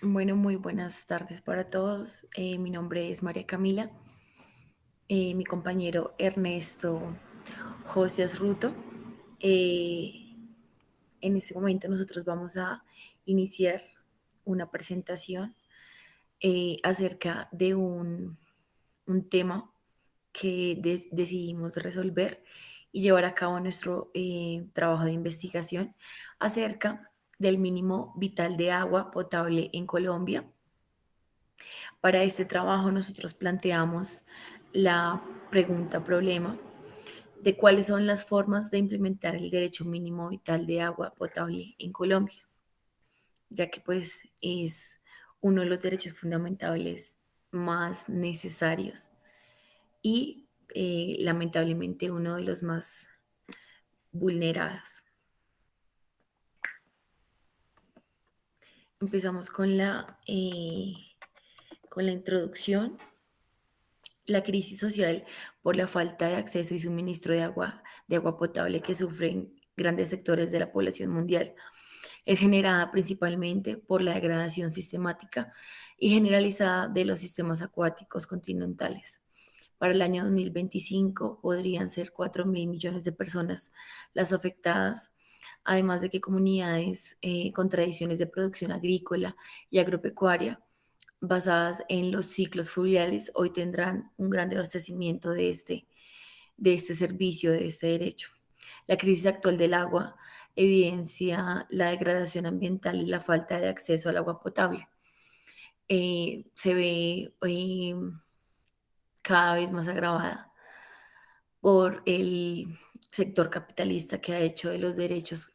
Bueno, muy buenas tardes para todos. Mi nombre es María Camila. Mi compañero Ernesto Josías Ruto. Eh, en este momento nosotros vamos a iniciar una presentación acerca de un tema que decidimos resolver y llevar a cabo nuestro trabajo de investigación acerca del mínimo vital de agua potable en Colombia. Para este trabajo nosotros planteamos la pregunta problema de cuáles son las formas de implementar el derecho mínimo vital de agua potable en Colombia, ya que pues es uno de los derechos fundamentales más necesarios y lamentablemente uno de los más vulnerados. Empezamos con la introducción. La crisis social por la falta de acceso y suministro de agua potable que sufren grandes sectores de la población mundial es generada principalmente por la degradación sistemática y generalizada de los sistemas acuáticos continentales. Para el año 2025 podrían ser 4.000 millones de personas las afectadas, además de que comunidades con tradiciones de producción agrícola y agropecuaria basadas en los ciclos fluviales hoy tendrán un gran abastecimiento de este servicio, de este derecho. La crisis actual del agua evidencia la degradación ambiental y la falta de acceso al agua potable. Se ve cada vez más agravada por el sector capitalista que ha hecho de los derechos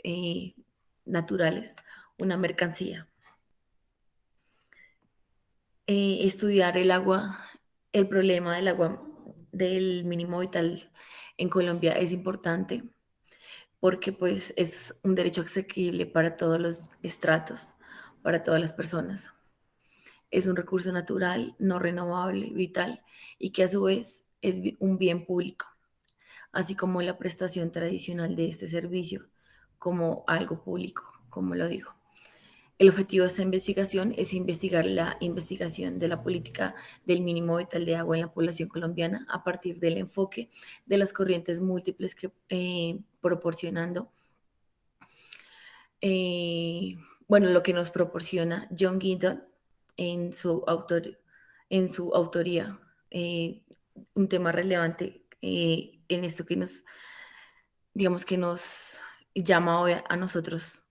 naturales una mercancía. Estudiar el agua, el problema del agua, del mínimo vital en Colombia es importante porque pues es un derecho asequible para todos los estratos, para todas las personas. Es un recurso natural, no renovable, vital y que a su vez es un bien público, así como la prestación tradicional de este servicio como algo público, como lo digo. El objetivo de esta investigación es investigar la investigación de la política del mínimo vital de agua en la población colombiana a partir del enfoque de las corrientes múltiples que proporcionando, eh, bueno, lo que nos proporciona John Giddon en su, en su autoría, eh, un tema relevante en esto que nos, digamos que nos llama hoy a nosotros.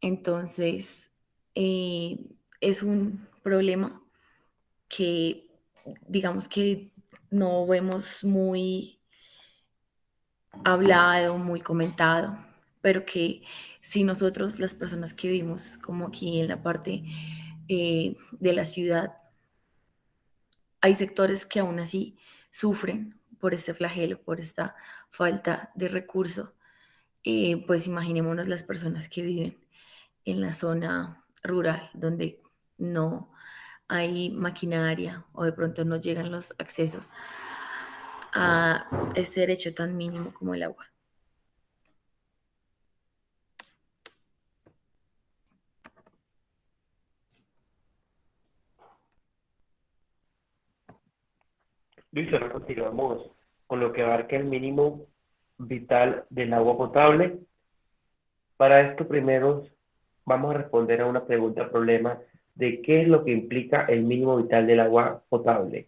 Entonces, eh, es un problema que digamos que no vemos muy hablado, muy comentado, pero que si nosotros, las personas que vivimos como aquí en la parte de la ciudad, hay sectores que aún así sufren por este flagelo, por esta falta de recursos, pues imaginémonos las personas que viven en la zona rural, donde no hay maquinaria o de pronto no llegan los accesos a ese derecho tan mínimo como el agua. Listo, ahora continuamos con lo que abarca el mínimo vital del agua potable. Para esto primero vamos a responder a una pregunta problema de qué es lo que implica el mínimo vital del agua potable.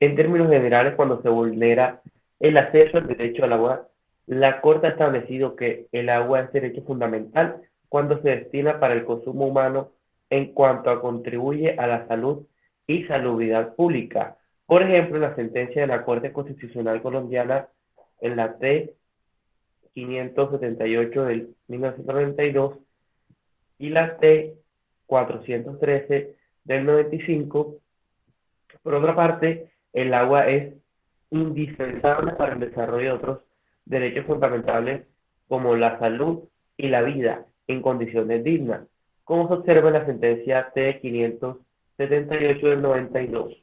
En términos generales, cuando se vulnera el acceso al derecho al agua, la Corte ha establecido que el agua es derecho fundamental cuando se destina para el consumo humano en cuanto a contribuye a la salud y salubridad pública. Por ejemplo, la sentencia de la Corte Constitucional Colombiana en la T 578 del 1992 y la T 413 del 95. Por otra parte, el agua es indispensable para el desarrollo de otros derechos fundamentales como la salud y la vida en condiciones dignas, como se observa en la sentencia T 578 del 92.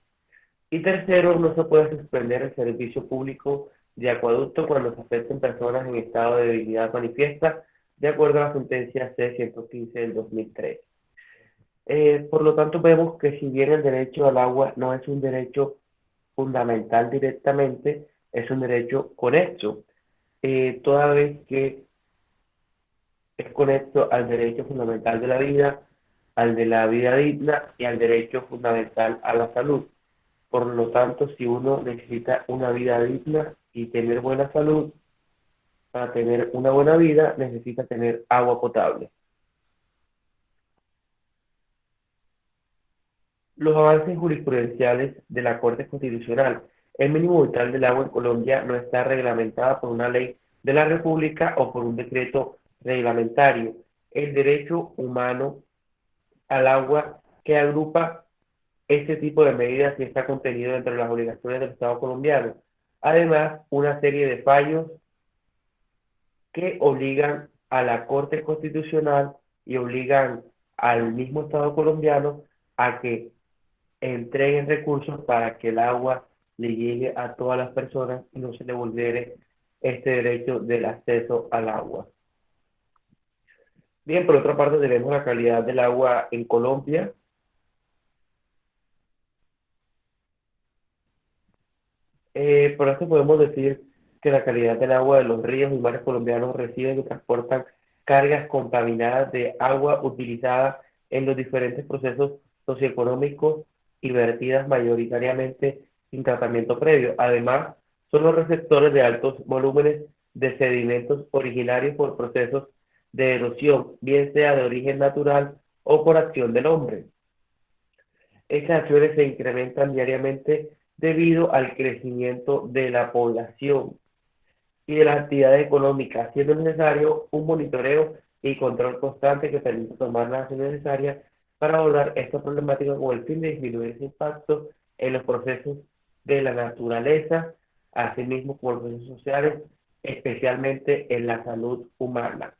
Y tercero, no se puede suspender el servicio público de acueducto cuando se afecten personas en estado de debilidad manifiesta, de acuerdo a la sentencia C-115 del 2003. Por lo tanto, vemos que si bien el derecho al agua no es un derecho fundamental directamente, es un derecho conexo, toda vez que es conecto al derecho fundamental de la vida, al de la vida digna y al derecho fundamental a la salud. Por lo tanto, si uno necesita una vida digna y tener buena salud, para tener una buena vida necesita tener agua potable. Los avances jurisprudenciales de la Corte Constitucional. El mínimo vital del agua en Colombia no está reglamentada por una ley de la República o por un decreto reglamentario. El derecho humano al agua que agrupa este tipo de medidas y está contenido dentro de las obligaciones del Estado colombiano. Además, una serie de fallos que obligan a la Corte Constitucional y obligan al mismo Estado colombiano a que entreguen recursos para que el agua le llegue a todas las personas y no se le vulnere este derecho del acceso al agua. Bien, por otra parte tenemos la calidad del agua en Colombia. Por esto podemos decir que la calidad del agua de los ríos y mares colombianos reciben y transportan cargas contaminadas de agua utilizada en los diferentes procesos socioeconómicos y vertidas mayoritariamente sin tratamiento previo. Además, son los receptores de altos volúmenes de sedimentos originarios por procesos de erosión, bien sea de origen natural o por acción del hombre. Estas acciones se incrementan diariamente debido al crecimiento de la población y de las actividades económicas, siendo necesario un monitoreo y control constante que permita tomar las acciones necesarias para abordar esta problemática con el fin de disminuir ese impacto en los procesos de la naturaleza, así mismo como los procesos sociales, especialmente en la salud humana.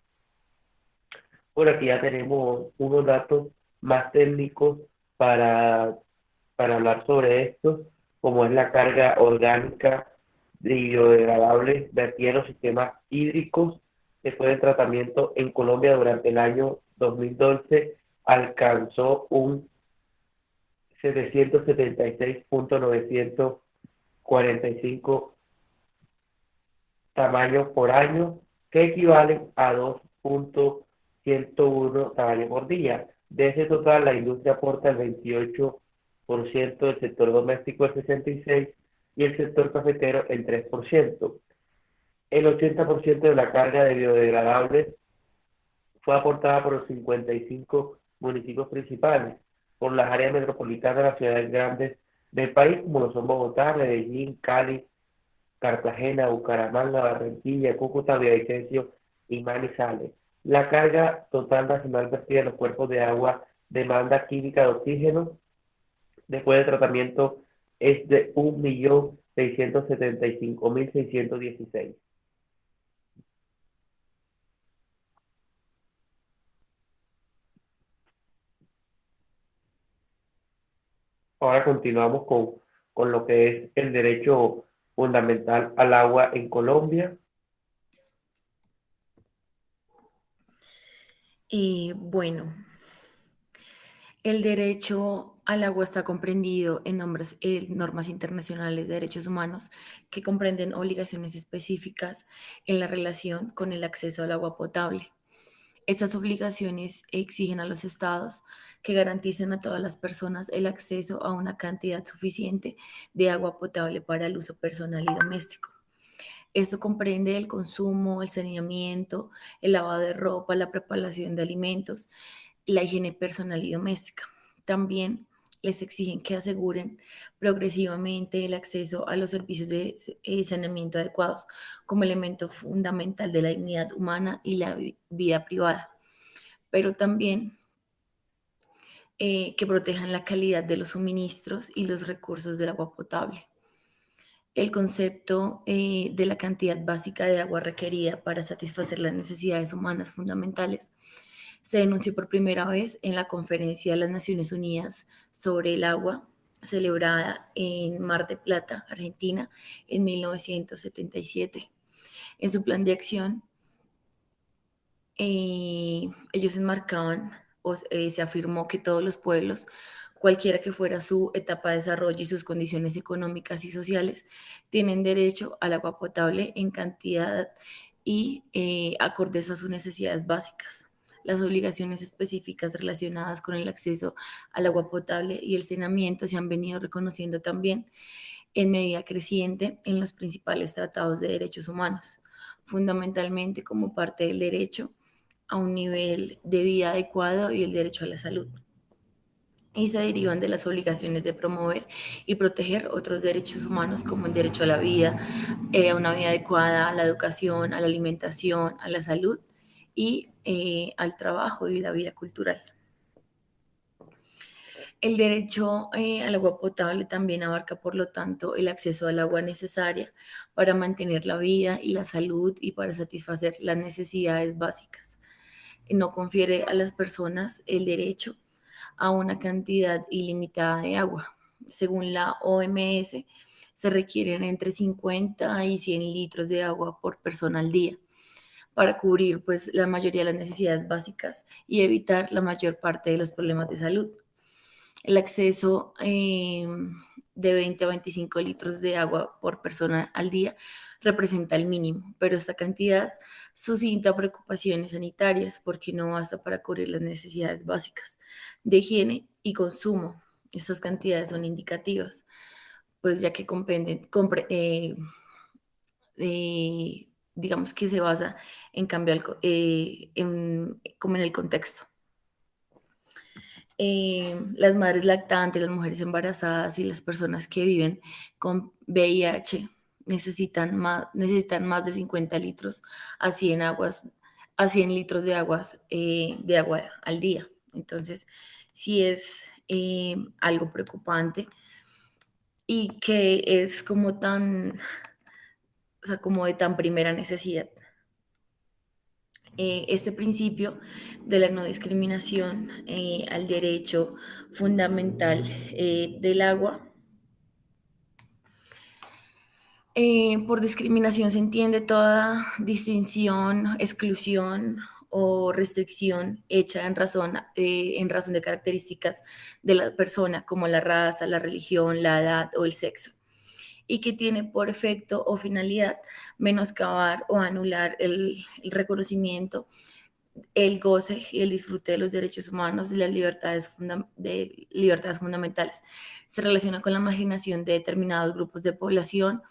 Por aquí ya tenemos unos datos más técnicos para, para hablar sobre esto, como es la carga orgánica de biodegradables vertida en los sistemas hídricos. Después del tratamiento en Colombia durante el año 2012 alcanzó un 776.945 tamaños por año, que equivalen a 2.101 tamaños por día. De ese total, la industria aporta el 28%, el sector doméstico el 66% y el sector cafetero el 3%. El 80% de la carga de biodegradables fue aportada por los 55 municipios principales, por las áreas metropolitanas de las ciudades grandes del país, como lo son Bogotá, Medellín, Cali, Cartagena, Bucaramanga, Barranquilla, Cúcuta, Villavicencio y Manizales. La carga total nacional vertida en los cuerpos de agua, demanda química de oxígeno después del tratamiento es de 1.675.616. Ahora continuamos con lo que es el derecho fundamental al agua en Colombia. Bueno, el derecho al agua está comprendido en normas internacionales de derechos humanos que comprenden obligaciones específicas en la relación con el acceso al agua potable. Estas obligaciones exigen a los estados que garanticen a todas las personas el acceso a una cantidad suficiente de agua potable para el uso personal y doméstico. Esto comprende el consumo, el saneamiento, el lavado de ropa, la preparación de alimentos, la higiene personal y doméstica. También les exigen que aseguren progresivamente el acceso a los servicios de saneamiento adecuados como elemento fundamental de la dignidad humana y la vida privada, pero también que protejan la calidad de los suministros y los recursos del agua potable. El concepto de la cantidad básica de agua requerida para satisfacer las necesidades humanas fundamentales se denunció por primera vez en la Conferencia de las Naciones Unidas sobre el agua, celebrada en Mar del Plata, Argentina, en 1977. En su plan de acción, ellos enmarcaban se afirmó que todos los pueblos, cualquiera que fuera su etapa de desarrollo y sus condiciones económicas y sociales, tienen derecho al agua potable en cantidad y acordes a sus necesidades básicas. Las obligaciones específicas relacionadas con el acceso al agua potable y el saneamiento se han venido reconociendo también en medida creciente en los principales tratados de derechos humanos, fundamentalmente como parte del derecho a un nivel de vida adecuado y el derecho a la salud, y se derivan de las obligaciones de promover y proteger otros derechos humanos como el derecho a la vida, a una vida adecuada, a la educación, a la alimentación, a la salud y al trabajo y la vida cultural. El derecho al agua potable también abarca, por lo tanto, el acceso al agua necesaria para mantener la vida y la salud y para satisfacer las necesidades básicas. No confiere a las personas el derecho a una cantidad ilimitada de agua. Según la OMS, se requieren entre 50 y 100 litros de agua por persona al día para cubrir pues la mayoría de las necesidades básicas y evitar la mayor parte de los problemas de salud. El acceso de 20 a 25 litros de agua por persona al día representa el mínimo, pero esta cantidad suscita preocupaciones sanitarias porque no basta para cubrir las necesidades básicas de higiene y consumo. Estas cantidades son indicativas, pues ya que digamos que se basa en cambiar, como en el contexto. Las madres lactantes, las mujeres embarazadas y las personas que viven con VIH necesitan más de 50 litros a 100, a 100 litros de agua al día. Entonces, sí es algo preocupante y que es como tan, o sea, como de tan primera necesidad. Este principio de la no discriminación al derecho fundamental del agua. Por discriminación se entiende toda distinción, exclusión o restricción hecha en razón de características de la persona, como la raza, la religión, la edad o el sexo, y que tiene por efecto o finalidad menoscabar o anular el reconocimiento, el goce y el disfrute de los derechos humanos y las libertades fundamentales. Se relaciona con la marginación de determinados grupos de población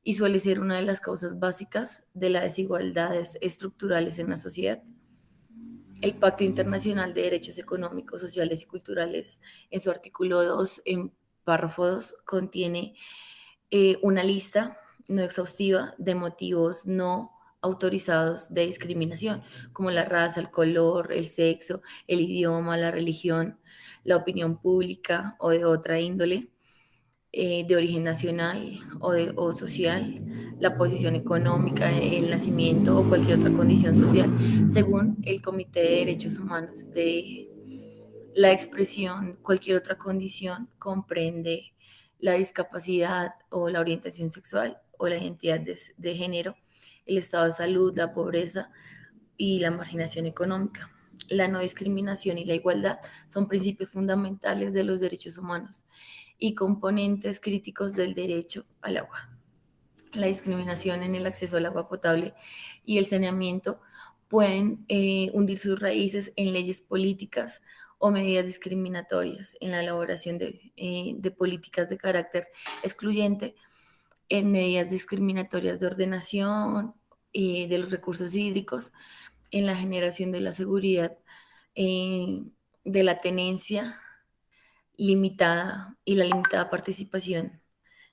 y suele ser una de las causas básicas de las desigualdades estructurales en la sociedad. El Pacto Internacional de Derechos Económicos, Sociales y Culturales, en su artículo 2, en párrafo 2, contiene una lista no exhaustiva de motivos no autorizados de discriminación, como la raza, el color, el sexo, el idioma, la religión, la opinión pública o de otra índole, de origen nacional o social, la posición económica, el nacimiento o cualquier otra condición social, según el Comité de Derechos Humanos. De la expresión cualquier otra condición comprende la discapacidad o la orientación sexual o la identidad de género, el estado de salud, la pobreza y la marginación económica. La no discriminación y la igualdad son principios fundamentales de los derechos humanos y componentes críticos del derecho al agua. La discriminación en el acceso al agua potable y el saneamiento pueden hundir sus raíces en leyes políticas o medidas discriminatorias, en la elaboración de políticas de carácter excluyente, en medidas discriminatorias de ordenación de los recursos hídricos, en la generación de la seguridad eh, de la tenencia limitada y la limitada participación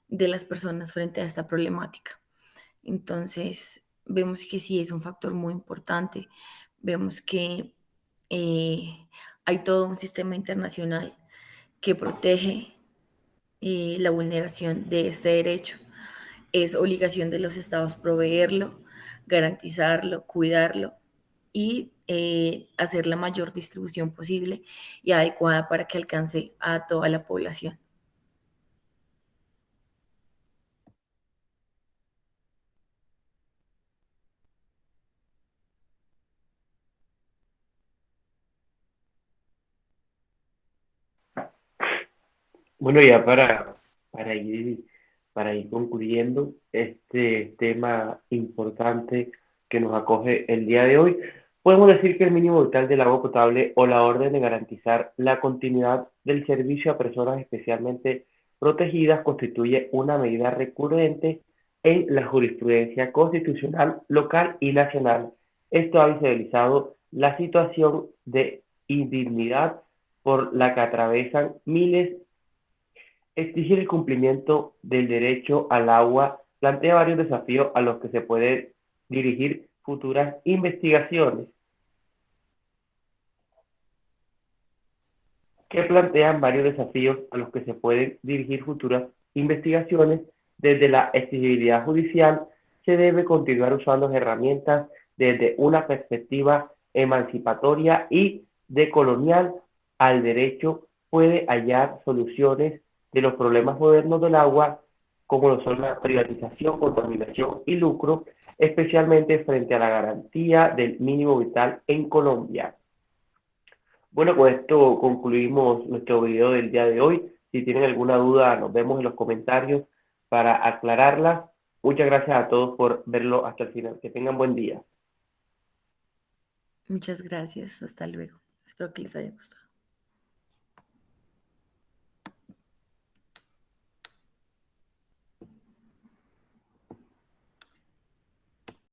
de las personas frente a esta problemática. Entonces, vemos que sí es un factor muy importante. Vemos que eh, hay todo un sistema internacional que protege la vulneración de este derecho. Es obligación de los estados proveerlo, garantizarlo, cuidarlo y hacer la mayor distribución posible y adecuada para que alcance a toda la población. Bueno, ya para ir, para ir concluyendo este tema importante que nos acoge el día de hoy, podemos decir que el mínimo vital del agua potable o la orden de garantizar la continuidad del servicio a personas especialmente protegidas constituye una medida recurrente en la jurisprudencia constitucional local y nacional. Esto ha visibilizado la situación de indignidad por la que atravesan miles. Exigir el cumplimiento del derecho al agua plantea varios desafíos a los que se pueden dirigir futuras investigaciones, que plantean varios desafíos a los que se pueden dirigir futuras investigaciones. Desde la exigibilidad judicial se debe continuar usando herramientas desde una perspectiva emancipatoria y decolonial al derecho puede hallar soluciones de los problemas modernos del agua, como lo son la privatización, contaminación y lucro, especialmente frente a la garantía del mínimo vital en Colombia. Bueno, con esto concluimos nuestro video del día de hoy. Si tienen alguna duda, nos vemos en los comentarios para aclararlas. Muchas gracias a todos por verlo hasta el final. Que tengan buen día. Muchas gracias. Hasta luego. Espero que les haya gustado.